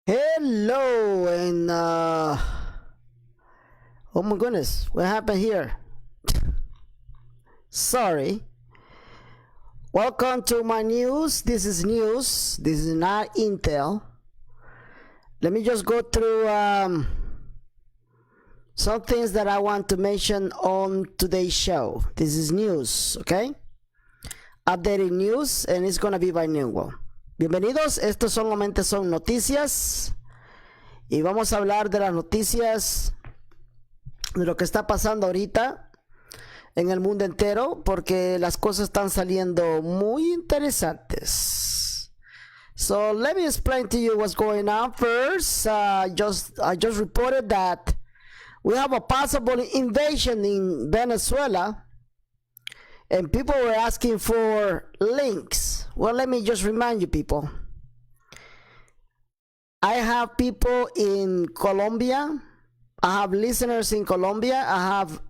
Hello, and oh my goodness, what happened here? Sorry. Welcome to my news. This is news. This is not Intel. Let me just go through some things that I want to mention on today's show. This is news, okay? Updated news, and it's gonna be bilingual. Bienvenidos, estos solamente son noticias y vamos a hablar de las noticias de lo que está pasando ahorita en el mundo entero, porque las cosas están saliendo muy interesantes. So let me explain to you what's going on. First, I just reported that we have a possible invasion in Venezuela, and people were asking for links. Well, let me just remind you people. I have people in Colombia. I have listeners in Colombia. I have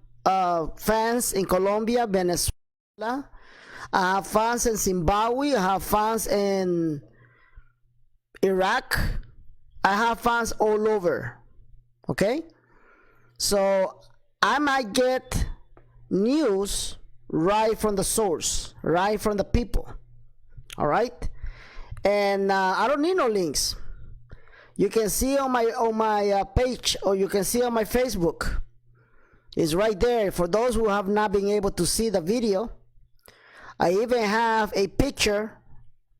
fans in Colombia, Venezuela. I have fans in Zimbabwe. I have fans in Iraq. I have fans all over. Okay? So I might get news right from the source, right from the people. All right, and I don't need no links. You can see on my page, or you can see on my Facebook. It's right there. For those who have not been able to see the video, I even have a picture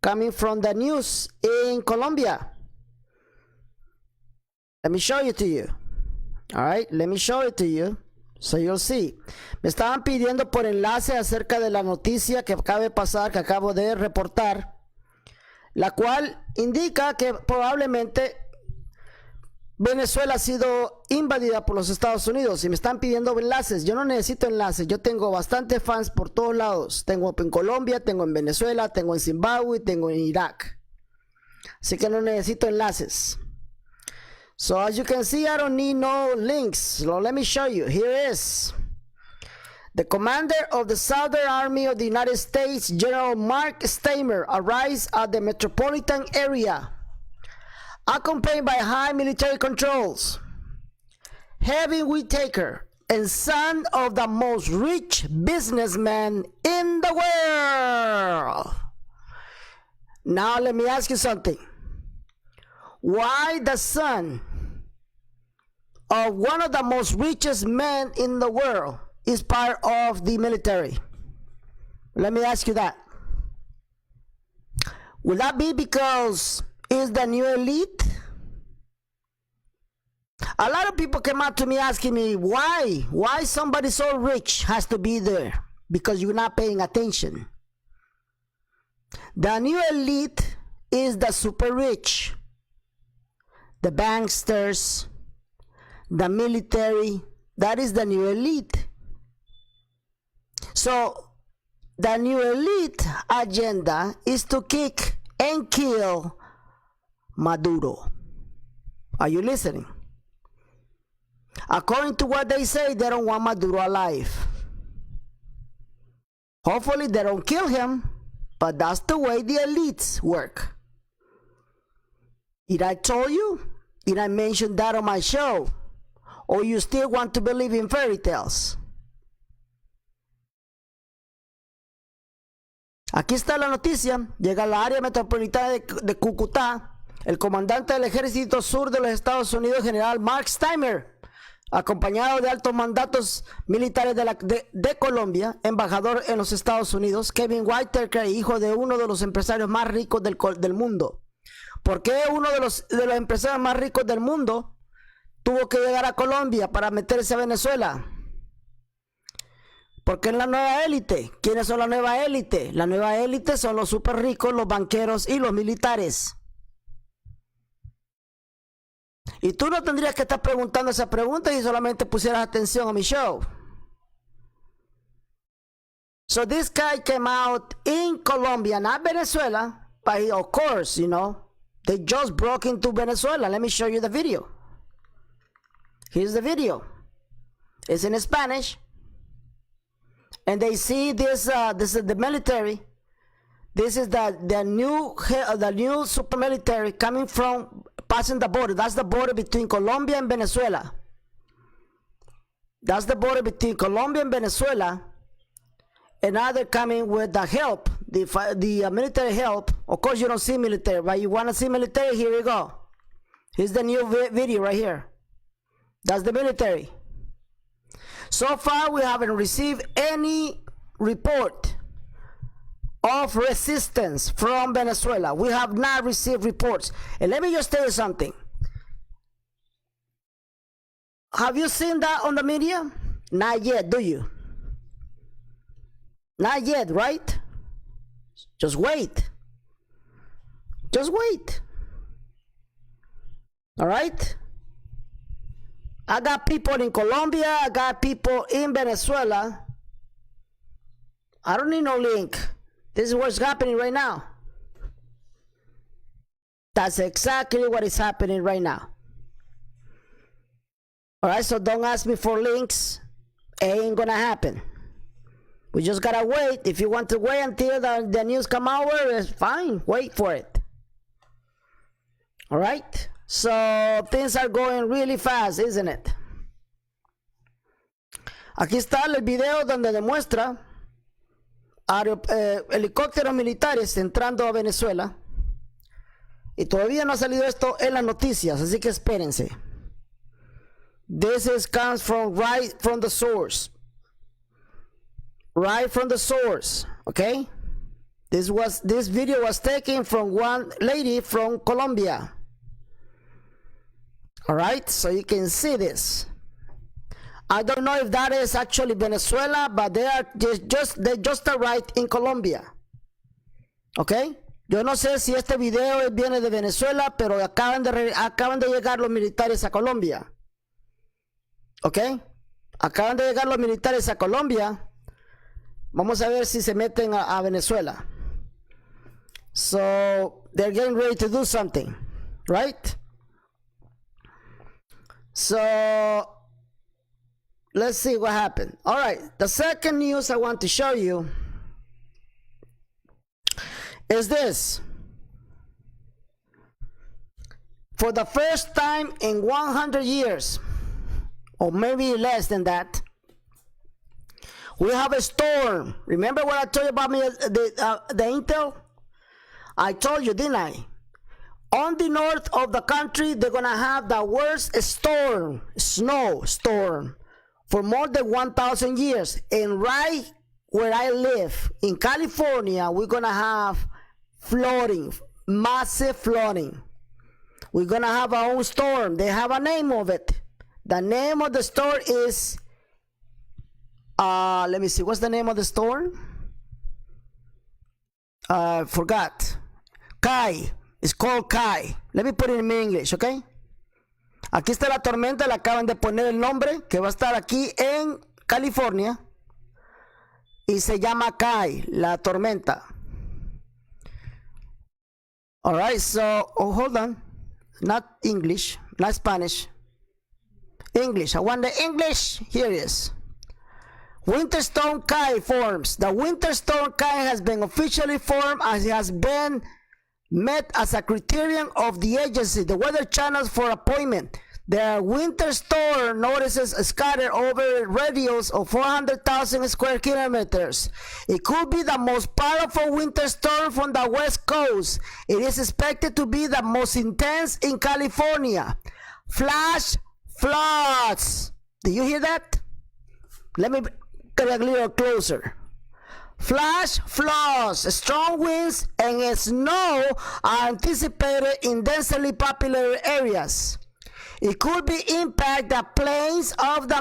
coming from the news in Colombia. Let me show it to you. All right, let me show it to you. So you'll see. Me estaban pidiendo por enlace acerca de la noticia que acaba de pasar, que acabo de reportar, la cual indica que probablemente Venezuela ha sido invadida por los Estados Unidos, y me están pidiendo enlaces. Yo no necesito enlaces. Yo tengo bastantes fans por todos lados. Tengo en Colombia, tengo en Venezuela, tengo en Zimbabue, tengo en Irak. Así que no necesito enlaces. So as you can see, I don't need no links. So let me show you. Here is the commander of the Southern Army of the United States, General Mark Steimer, arrives at the metropolitan area, accompanied by high military controls. Heavy Whitaker, and son of the most rich businessman in the world. Now let me ask you something. Why the son of one of the most richest men in the world is part of the military? Let me ask you that. Will that be because it's the new elite? A lot of people came up to me asking me why somebody so rich has to be there, because you're not paying attention. The new elite is the super rich, the banksters, the military. That is the new elite. So the new elite agenda is to kick and kill Maduro. Are you listening? According to what they say, they don't want Maduro alive. Hopefully they don't kill him, but that's the way the elites work. Did I tell you? Did I mention that on my show? Or you still want to believe in fairy tales? Aquí está la noticia. Llega a la área metropolitana de Cúcuta el comandante del Ejército Sur de los Estados Unidos, General Mark Steimer, acompañado de altos mandatos militares de Colombia, embajador en los Estados Unidos, Kevin Whitaker, hijo de uno de los empresarios más ricos del mundo. ¿Por qué uno de los empresarios más ricos del mundo tuvo que llegar a Colombia para meterse a Venezuela? Porque es la nueva élite. ¿Quiénes son la nueva élite? La nueva élite son los super ricos, los banqueros y los militares. Y tú no tendrías que estar preguntando esa pregunta si solamente pusieras atención a mi show. So this guy came out in Colombia, not Venezuela, but of course, you know, they just broke into Venezuela. Let me show you the video. Here's the video. It's in Spanish. And they see this, this is the military. This is the new super military coming from crossing the border. That's the border between Colombia and Venezuela. That's the border between Colombia and Venezuela. And now they're coming with the help, the military help. Of course, you don't see military, but you want to see military? Here we go. Here's the new video right here. That's the military. So far, we haven't received any report of resistance from Venezuela. We have not received reports. And let me just tell you something. Have you seen that on the media? Not yet, do you? Not yet, right? Just wait. Just wait. All right? I got people in Colombia. I got people in Venezuela. I don't need no link. This is what's happening right now. That's exactly what is happening right now. All right, so don't ask me for links. It ain't gonna happen. We just gotta wait. If you want to wait until the news come out, it's fine. Wait for it. All right. So things are going really fast, isn't it? Aquí está el video donde demuestra helicópteros militares entrando a Venezuela. Y todavía no ha salido esto en las noticias, así que espérense. This comes from right from the source. Right from the source, okay? This video was taken from one lady from Colombia. All right, so you can see this. I don't know if that is actually Venezuela, but they just arrived in Colombia. Okay? Yo no sé si este video viene de Venezuela, pero acaban de llegar los militares a Colombia. Okay? Acaban de llegar los militares a Colombia. Vamos a ver si se meten a Venezuela. So they're getting ready to do something, right? So let's see what happened. All right, the second news I want to show you is this. For the first time in 100 years, or maybe less than that, we have a storm. Remember what I told you about the intel? I told you, didn't I? On the north of the country, they're gonna have the worst storm, snow storm, for more than 1,000 years. And right where I live, in California, we're gonna have flooding, massive flooding. We're gonna have our own storm. They have a name of it. The name of the storm is, let me see, what's the name of the storm? Forgot. Kai. It's called Kai. Let me put it in English, okay? Aquí está la tormenta, le acaban de poner el nombre, que va a estar aquí en California. Y se llama Kai, la tormenta. Alright, so, oh, hold on. Not English, not Spanish. English, I want the English. Here it is. Winter storm Kai forms. The winter storm Kai has been officially formed as it has been met as a criterion of the agency, the Weather Channel's for appointment. There are winter storm notices scattered over radius of 400,000 square kilometers. It could be the most powerful winter storm from the West Coast. It is expected to be the most intense in California. Flash floods. Do you hear that? Let me get a little closer. Flash floods, strong winds, and snow are anticipated in densely populated areas. It could be impact the plains of the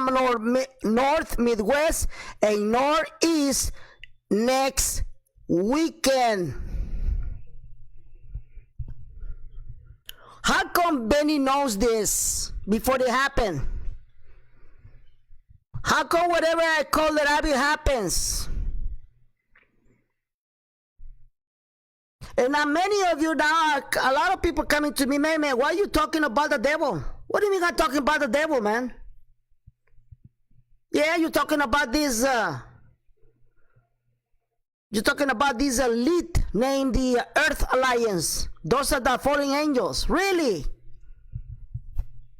north, Midwest, and Northeast next weekend. How come Beny knows this before it happened? How come whatever I call it happens? And now many of you now, a lot of people coming to me, man, why are you talking about the devil? What do you mean I'm talking about the devil, man? Yeah, you're talking about this, elite named the Earth Alliance. Those are the fallen angels. Really?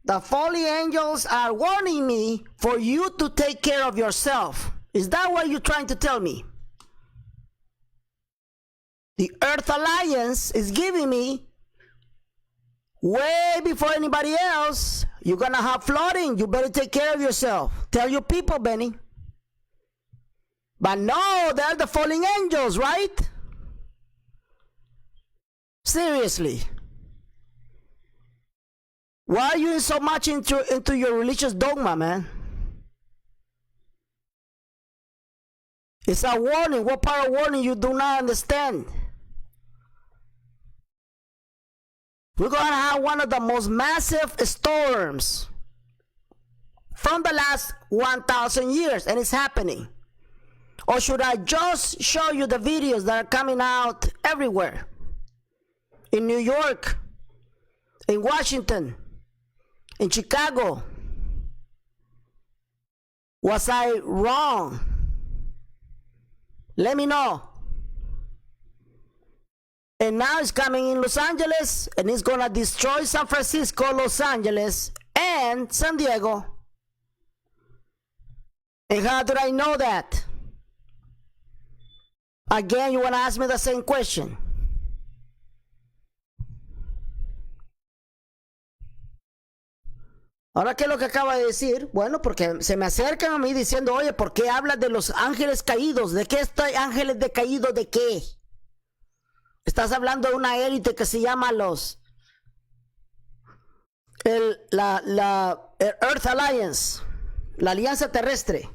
The fallen angels are warning me for you to take care of yourself. Is that what you're trying to tell me? The Earth Alliance is giving me, way before anybody else, you're gonna have flooding. You better take care of yourself. Tell your people, Beny. But no, they're the fallen angels, right? Seriously. Why are you so much into your religious dogma, man? It's a warning. What part of warning you do not understand? We're going to have one of the most massive storms from the last 1,000 years, and it's happening. Or should I just show you the videos that are coming out everywhere? In New York, in Washington, in Chicago. Was I wrong? Let me know. And now it's coming in Los Angeles, and it's gonna destroy San Francisco, Los Angeles, and San Diego. And how did I know that? Again, you wanna ask me the same question. Ahora, ¿qué es lo que acaba de decir? Bueno, porque se me acercan a mí diciendo, oye, ¿por qué hablas de los ángeles caídos? ¿De qué estoy ángeles de caídos? ¿De qué? Estás hablando de una élite que se llama el Earth Alliance, la alianza terrestre.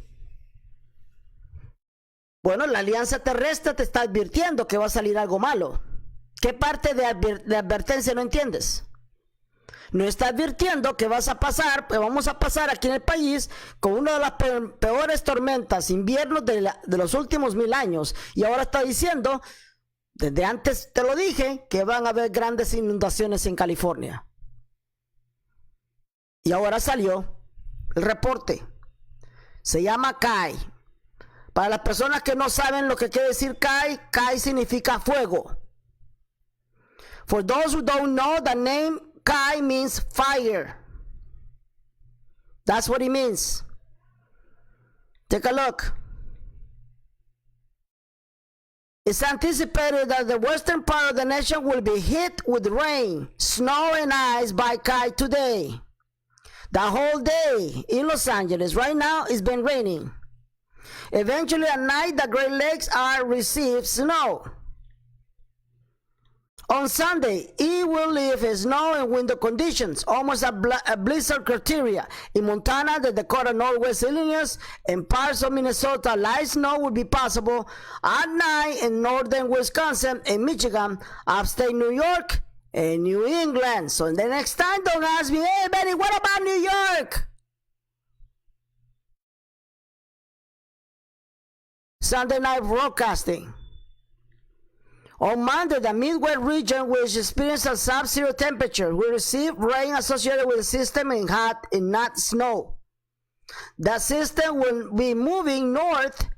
Bueno, la alianza terrestre te está advirtiendo que va a salir algo malo. ¿Qué parte de advertencia no entiendes? No está advirtiendo que vamos a pasar aquí en el país con una de las peores tormentas, inviernos de los últimos 1000 años. Y ahora está diciendo, desde antes te lo dije, que van a haber grandes inundaciones en California. Y ahora salió el reporte. Se llama CAI. Para las personas que no saben lo que quiere decir CAI, CAI significa fuego. For those who don't know, the name Kai means fire. That's what it means. Take a look. It's anticipated that the western part of the nation will be hit with rain, snow, and ice by Kai today. The whole day in Los Angeles right now it's been raining. Eventually at night the Great Lakes are receive snow. On Sunday, it will leave snow and winter conditions, almost a blizzard criteria. In Montana, the Dakota, Northwest Illinois, and parts of Minnesota, light snow will be possible at night in northern Wisconsin and Michigan, upstate New York, and New England. So the next time, don't ask me, hey, Beny, what about New York? Sunday night broadcasting. On Monday, the Midwest region will experience a sub-zero temperature. We receive rain associated with the system and hot and not snow. The system will be moving north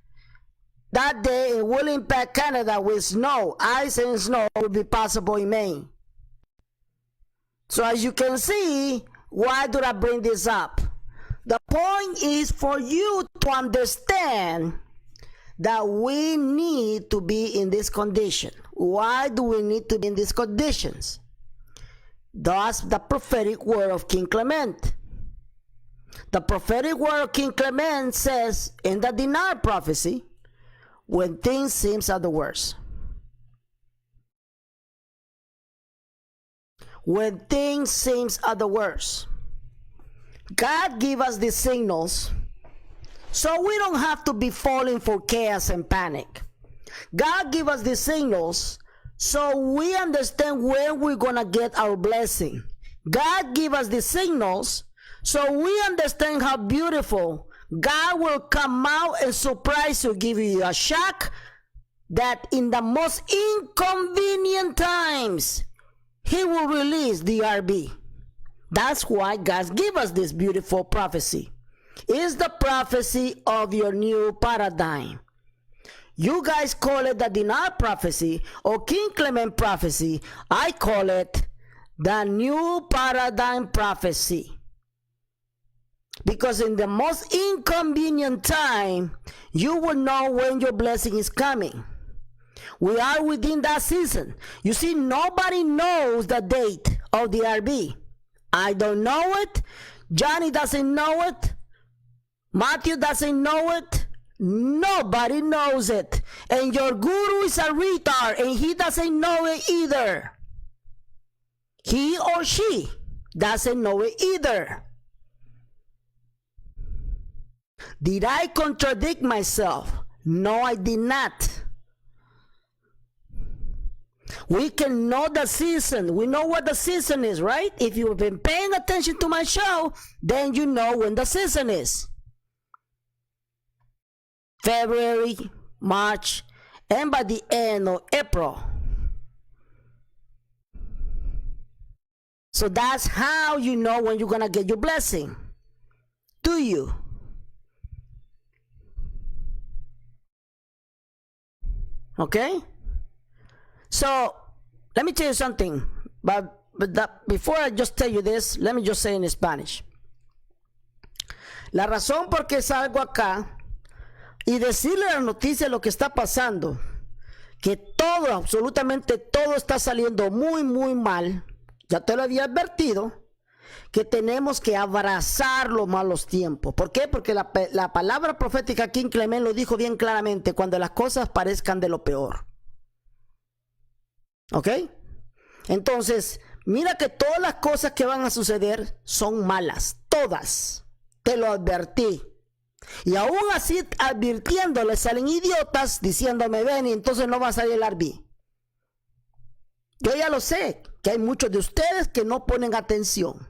that day and will impact Canada with snow. Ice and snow will be possible in Maine. So as you can see, why do I bring this up? The point is for you to understand that we need to be in this condition. Why do we need to be in these conditions? Thus, the prophetic word of King Clement. The prophetic word of King Clement says in the denial prophecy, when things seem at the worst. When things seem at the worst. God give us these signals so we don't have to be falling for chaos and panic. God give us these signals so we understand where we're gonna get our blessing. God give us these signals so we understand how beautiful God will come out and surprise you, give you a shock that in the most inconvenient times He will release the RB. That's why God give us this beautiful prophecy. It's the prophecy of your new paradigm. You guys call it the denial prophecy or King Clement prophecy. I call it the new paradigm prophecy. Because in the most inconvenient time, you will know when your blessing is coming. We are within that season. You see, nobody knows the date of the RB. I don't know it. Johnny doesn't know it. Matthew doesn't know it. Nobody knows it. And your guru is a retard and he doesn't know it either. He or she doesn't know it either. Did I contradict myself? No, I did not. We can know the season. We know what the season is, right? If you've been paying attention to my show, then you know when the season is. February, March, and by the end of April. So that's how you know when you're gonna get your blessing. Do you? Okay? So, let me tell you something. Before I just tell you this, let me just say in Spanish. La razón por qué salgo acá y decirle a la noticia lo que está pasando, que todo, absolutamente todo está saliendo muy, muy mal. Ya te lo había advertido, que tenemos que abrazar los malos tiempos. ¿Por qué? Porque la palabra profética King Clement lo dijo bien claramente, cuando las cosas parezcan de lo peor. ¿Ok? Entonces, mira que todas las cosas que van a suceder son malas, todas. Te lo advertí. Y aún así, advirtiéndole, salen idiotas diciéndome, ven, y entonces no va a salir el RB. Yo ya lo sé, que hay muchos de ustedes que no ponen atención.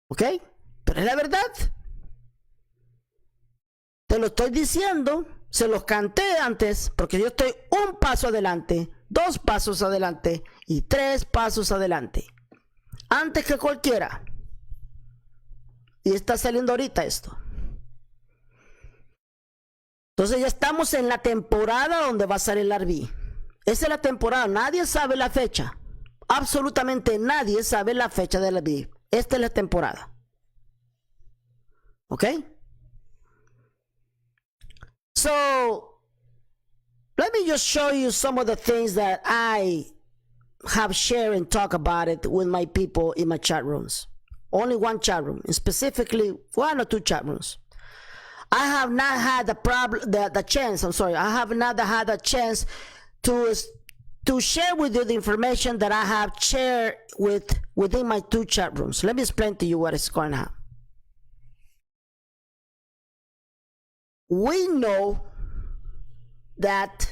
¿Ok? Pero es la verdad. Te lo estoy diciendo, se los canté antes, porque yo estoy un paso adelante, 2 pasos adelante y 3 pasos adelante. Antes que cualquiera. Y está saliendo ahorita esto. Entonces ya estamos en la temporada donde va a salir el RB. Esa es la temporada, nadie sabe la fecha. Absolutamente nadie sabe la fecha del RB. Esta es la temporada. ¿Ok? So, let me just show you some of the things that I have shared and talk about it with my people in my chat rooms. Only one chat room, specifically 1 or 2 chat rooms. I have not had the chance to share with you the information that I have shared within my 2 chat rooms. Let me explain to you what is going on. We know that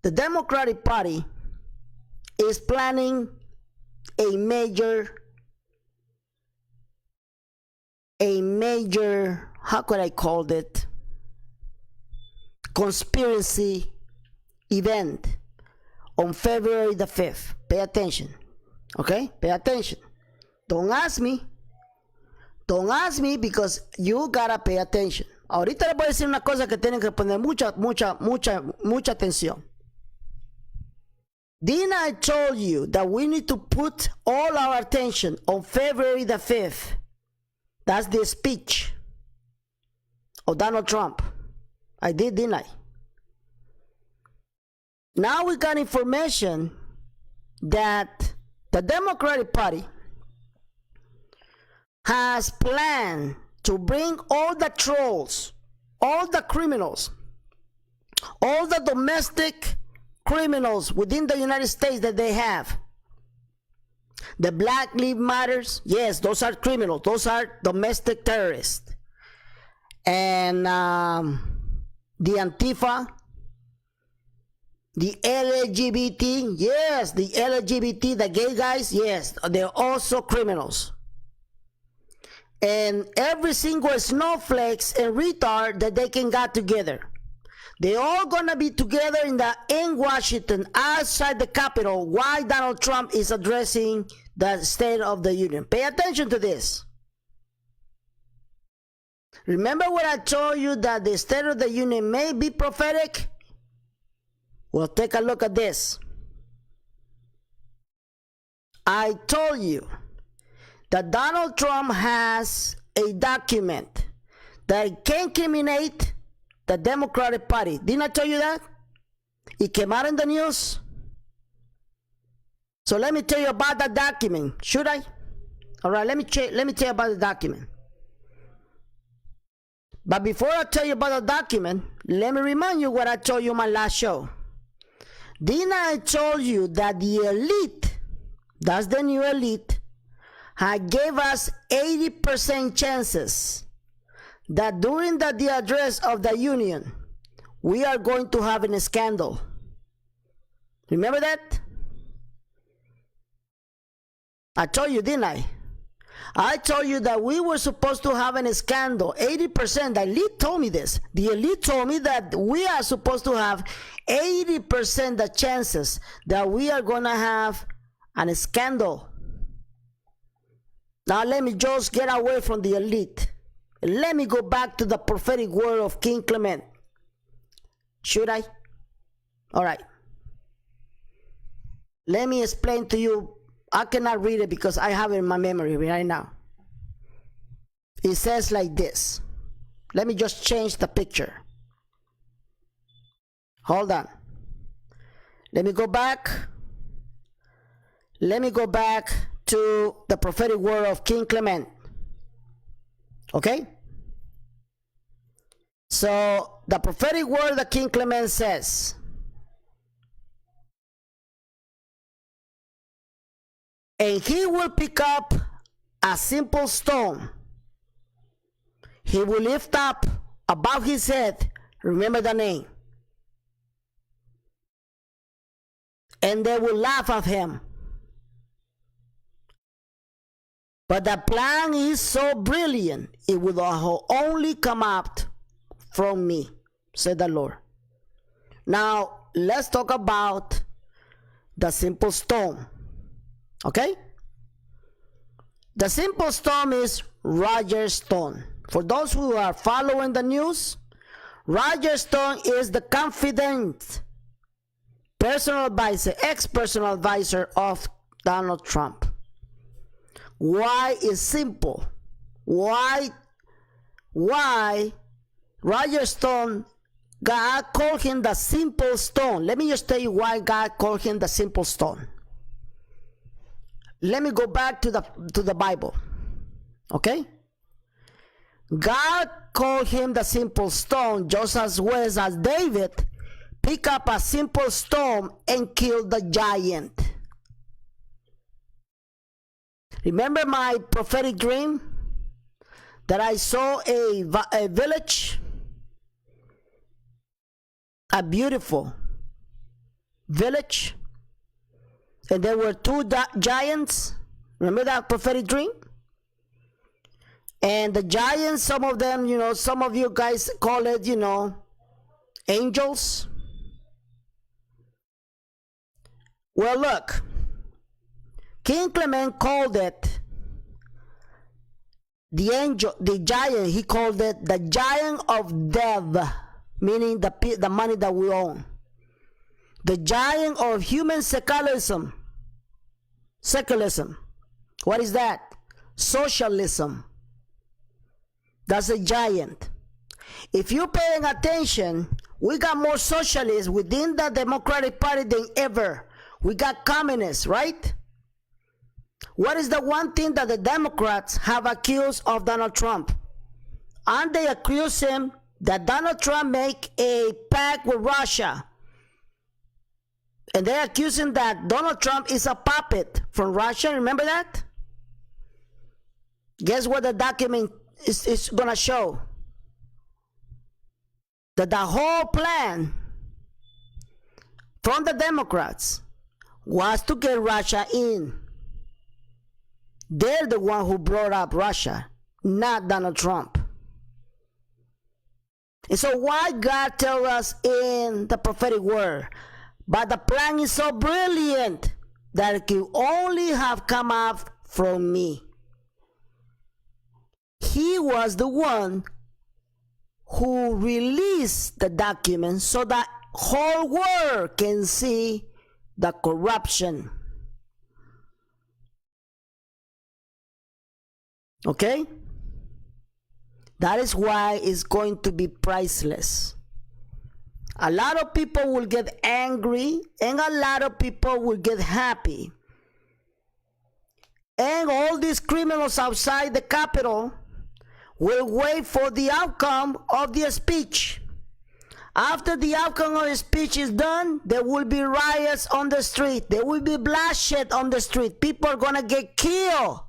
the Democratic Party is planning a major, how could I call it, conspiracy event on February the 5th. Pay attention. Okay? Pay attention. Don't ask me because you gotta pay attention. Ahorita les voy a decir una cosa que tienen que poner mucha atención. Didn't I told you that we need to put all our attention on February the 5th? That's the speech of Donald Trump. I did, didn't I? Now we got information that the Democratic Party has planned to bring all the trolls, all the criminals, all the domestic criminals within the United States that they have. The Black Lives Matters, yes, those are criminals. Those are domestic terrorists. And the Antifa, the LGBT, yes, the LGBT, the gay guys, yes, they're also criminals. And every single snowflakes and retard that they can get together. They're all gonna be together in Washington, outside the Capitol, while Donald Trump is addressing the State of the Union. Pay attention to this. Remember when I told you that the State of the Union may be prophetic? Well, take a look at this. I told you that Donald Trump has a document that can incriminate the Democratic Party. Didn't I tell you that? It came out in the news. So let me tell you about that document. Should I? All right, let me tell you about the document. But before I tell you about the document, let me remind you what I told you in my last show. Didn't I told you that the elite, that's the new elite, had gave us 80% chances that during the address of the union, we are going to have a scandal. Remember that? I told you, didn't I? I told you that we were supposed to have a scandal. 80%. The elite told me this. The elite told me that we are supposed to have 80% the chances that we are going to have a scandal. Now let me just get away from the elite. Let me go back to the prophetic word of King Clement. Should I? All right. Let me explain to you. I cannot read it because I have it in my memory right now. It says like this. Let me just change the picture. Hold on. Let me go back. Let me go back to the prophetic word of King Clement. Okay? So the prophetic word that King Clement says, and he will pick up a simple stone. He will lift up above his head, remember the name, and they will laugh at him. But the plan is so brilliant, it will only come out from me, said the Lord. Now, let's talk about the simple stone. Okay? The simple stone is Roger Stone. For those who are following the news, Roger Stone is the confident personal advisor, ex-personal advisor of Donald Trump. Why is simple? Why Roger Stone, God called him the simple stone. Let me just tell you why God called him the simple stone. Let me go back to the Bible. Okay? God called him the simple stone just as well as David picked up a simple stone and killed the giant. Remember my prophetic dream that I saw a village, a beautiful village, and there were two giants. Remember that prophetic dream? And the giants, some of them, some of you guys call it, angels. Well, look, King Clement called it the giant. He called it the giant of death, meaning the money that we own. The giant of human secularism. Secularism. What is that? Socialism. That's a giant. If you're paying attention, we got more socialists within the Democratic Party than ever. We got communists, right? What is the one thing that the Democrats have accused of Donald Trump? And they accuse him that Donald Trump make a pact with Russia. And they're accusing that Donald Trump is a puppet from Russia. Remember that? Guess what the document is going to show? That the whole plan from the Democrats was to get Russia in. They're the one who brought up Russia, not Donald Trump. And so why God tell us in the prophetic word, but the plan is so brilliant that it can only have come out from me. He was the one who released the document so that whole world can see the corruption Okay? That is why it's going to be priceless. A lot of people will get angry and a lot of people will get happy. And all these criminals outside the Capitol will wait for the outcome of the speech. After the outcome of the speech is done, there will be riots on the street. There will be bloodshed on the street. People are going to get killed.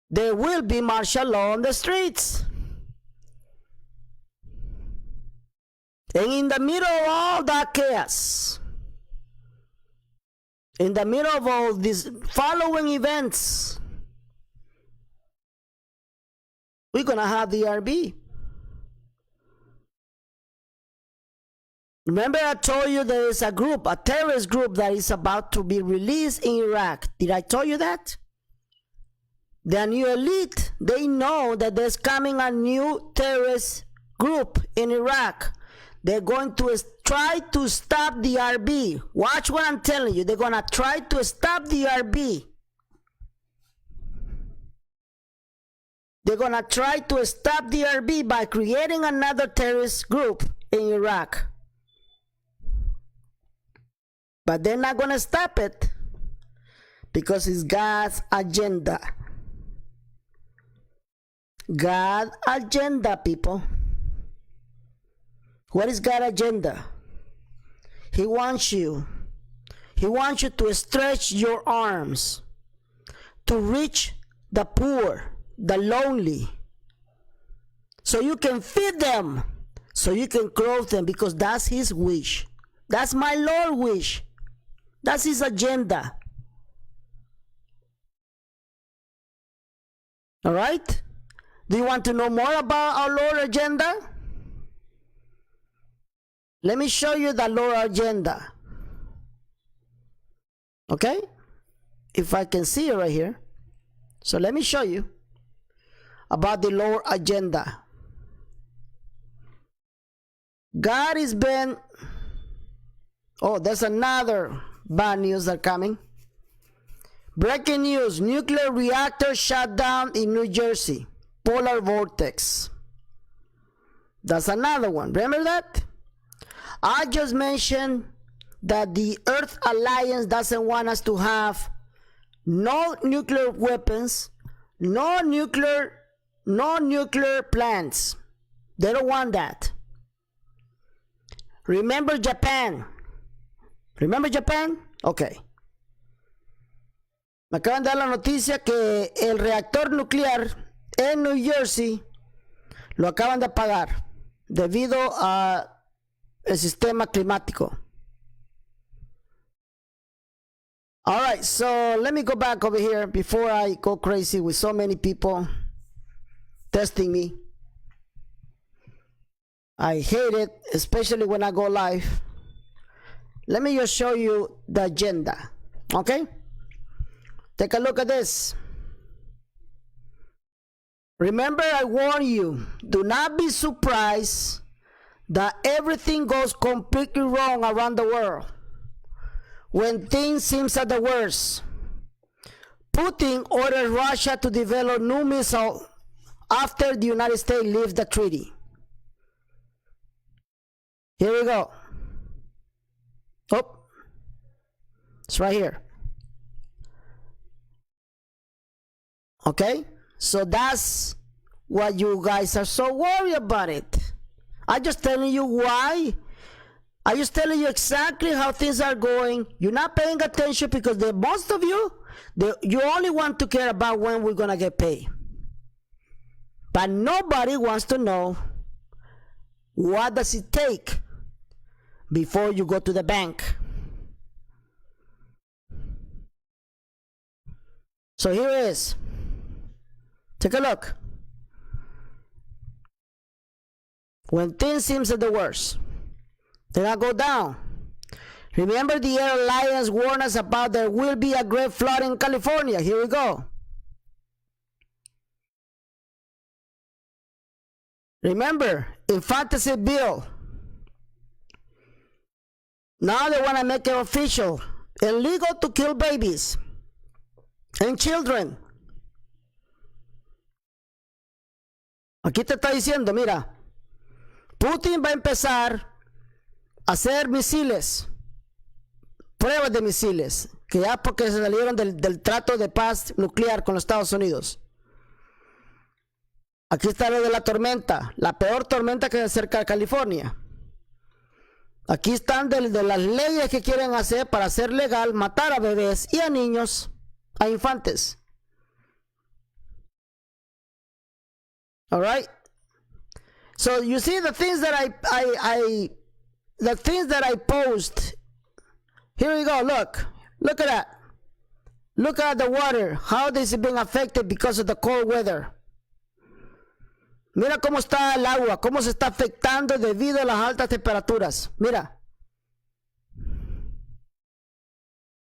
There will be martial law on the streets. And in the middle of all that chaos, in the middle of all these following events, we're going to have the RB. Remember I told you there is a group, a terrorist group that is about to be released in Iraq. Did I tell you that? The new elite, they know that there's coming a new terrorist group in Iraq. They're going to try to stop the RB. Watch what I'm telling you. They're going to try to stop the RB. They're going to try to stop the RB by creating another terrorist group in Iraq. But they're not going to stop it because it's God's agenda. God's agenda, people. What is God's agenda? He wants you to stretch your arms to reach the poor, the lonely, so you can feed them, so you can clothe them, because that's his wish. That's my Lord's wish. That's his agenda. All right? Do you want to know more about our Lord's agenda? Let me show you the Lord's agenda. Okay? If I can see it right here. So let me show you about the Lord's agenda. God has been... Oh, there's another bad news that's coming. Breaking news. Nuclear reactor shut down in New Jersey. Polar vortex. That's another one. Remember that? I just mentioned that the Earth Alliance doesn't want us to have no nuclear weapons, no nuclear plants. They don't want that. Remember Japan? Remember Japan? Okay. Me acaban de dar la noticia que el reactor nuclear en New Jersey lo acaban de apagar debido a el sistema climático. All right, so let me go back over here before I go crazy with so many people testing me. I hate it, especially when I go live. Let me just show you the agenda, okay? Take a look at this. Remember, I warn you, do not be surprised that everything goes completely wrong around the world when things seem at the worst. Putin ordered Russia to develop new missile after the United States leaves the treaty. Here we go. Oh, it's right here. Okay, so that's what you guys are so worried about it. I'm just telling you why. I'm just telling you exactly how things are going. You're not paying attention because most of you, you only want to care about when we're gonna get paid. But nobody wants to know what does it take before you go to the bank. So here it is. Take a look. When things seem at the worst, then I go down. Remember, the Air Alliance warned us about there will be a great flood in California. Here we go. Remember, infanticide bill. Now they want to make it official, illegal to kill babies and children. Aquí te está diciendo, mira, Putin va a empezar a hacer misiles, pruebas de misiles, que ya porque se salieron del trato de paz nuclear con los Estados Unidos. Aquí está lo de la tormenta, la peor tormenta que es cerca de California. Aquí están de las leyes que quieren hacer para hacer legal matar a bebés y a niños, a infantes. All right. So you see the things that I post. Here we go. Look at that. Look at the water. How this is being affected because of the cold weather. Mira cómo está el agua, cómo se está afectando debido a las altas temperaturas. Mira.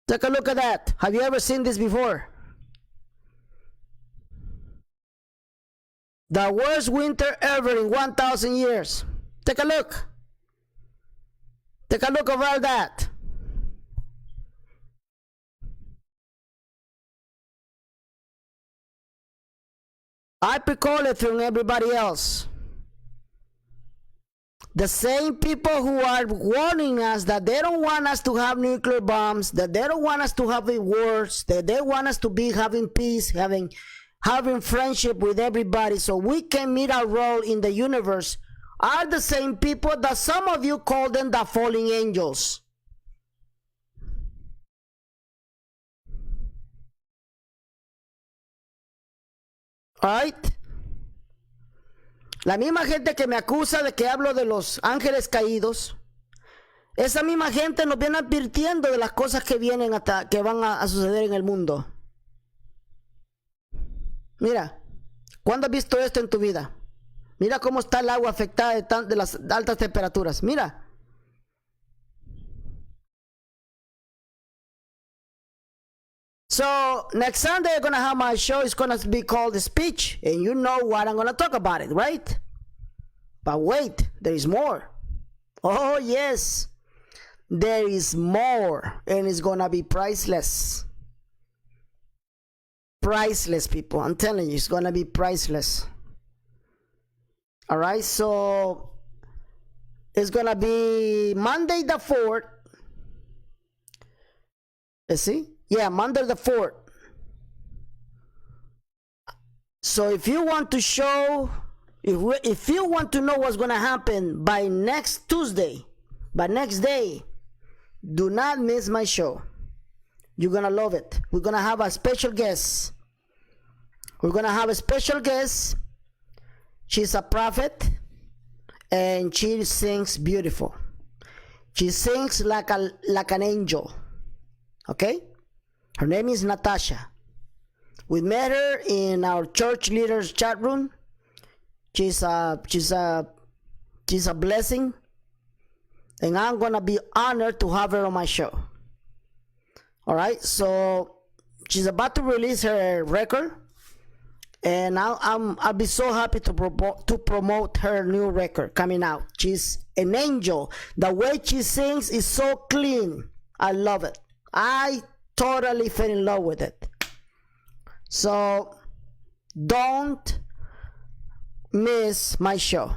Take a look at that. Have you ever seen this before? The worst winter ever in 1,000 years. Take a look. Take a look of all that. I recall it from everybody else. The same people who are warning us that they don't want us to have nuclear bombs, that they don't want us to have wars, that they want us to be having peace, having friendship with everybody so we can meet our role in the universe, are the same people that some of you call them the fallen angels. Alright. La misma gente que me acusa de que hablo de los ángeles caídos, esa misma gente nos viene advirtiendo de las cosas que vienen que van a suceder en el mundo. Mira, ¿cuándo has visto esto en tu vida? Mira cómo está el agua afectada de las altas temperaturas. Mira. So next Sunday I'm gonna have my show. It's gonna be called The Speech, and you know what I'm gonna talk about it, right? But wait, there is more. Oh yes, there is more, and it's gonna be priceless. Priceless, people. I'm telling you, it's gonna be priceless. All right, so it's gonna be Monday the 4th. Let's see. Yeah, Monday the 4th. So if you want to show, if you want to know what's going to happen by next Tuesday, by next day, do not miss my show. You're going to love it. We're going to have a special guest. We're going to have a special guest. She's a prophet, and she sings beautiful. She sings like an angel. Okay? Her name is Natasha. We met her in our church leaders chat room. She's a blessing, and I'm gonna be honored to have her on my show. All right, so she's about to release her record, and I'll be so happy to promote her new record coming out. She's an angel. The way she sings is so clean. I love it. I totally fell in love with it. So don't miss my show.